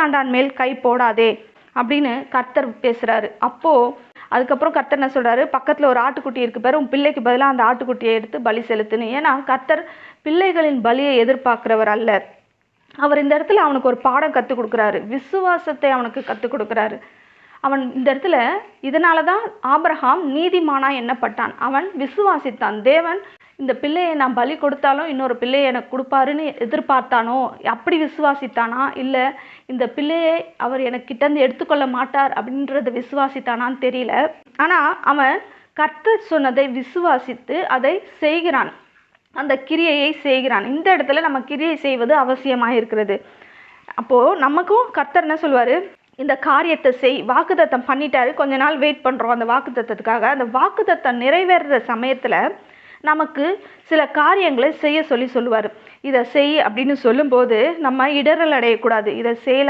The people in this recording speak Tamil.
பிள்ளையாண்டான் மேல் கை போடாதே அப்படின்னு கர்த்தர் பேசுகிறாரு. அப்போது அதுக்கப்புறம் கர்த்தர் என்ன சொல்கிறாரு, பக்கத்தில் ஒரு ஆட்டுக்குட்டி இருக்கு பாரு, உன் பிள்ளைக்கு பதிலாக அந்த ஆட்டுக்குட்டியை எடுத்து பலி செலுத்துன்னு. ஏன்னா கர்த்தர் பிள்ளைகளின் பலியை எதிர்பார்க்கிறவர் அல்ல. அவர் இந்த இடத்துல அவனுக்கு ஒரு பாடம் கற்றுக் கொடுக்குறாரு, விசுவாசத்தை அவனுக்கு கற்றுக் கொடுக்குறாரு. அவன் இந்த இடத்துல இதனால தான் ஆபிரகாம் நீதிமானா எண்ணப்பட்டான். அவன் விசுவாசித்தான். தேவன் இந்த பிள்ளையை நான் பலி கொடுத்தாலும் இன்னொரு பிள்ளையை எனக்கு கொடுப்பாருன்னு எதிர்பார்த்தானோ, அப்படி விசுவாசித்தானா, இல்லை இந்த பிள்ளையை அவர் எனக்கு கிட்டேருந்து எடுத்துக்கொள்ள மாட்டார் அப்படின்றத விசுவாசித்தானான்னு தெரியல. ஆனால் அவன் கர்த்தர் சொன்னதை விசுவாசித்து அதை செய்கிறான், அந்த கிரியையை செய்கிறான். இந்த இடத்துல நம்ம கிரியை செய்வது அவசியமாக இருக்கிறது. அப்போது நமக்கும் கர்த்தர் என்ன சொல்வார், இந்த காரியத்தை செய், வாக்குத்தத்தம் பண்ணிட்டாரு, கொஞ்ச நாள் வெயிட் பண்ணுறோம் அந்த வாக்குத்தத்தத்துக்காக. அந்த வாக்குத்தத்தம் நிறைவேறுற சமயத்தில் நமக்கு சில காரியங்களை செய்ய சொல்லுவார். இதை செய் அப்படின்னு சொல்லும்போது நம்ம இடரல் அடையக்கூடாது. இதை செய்யலாம்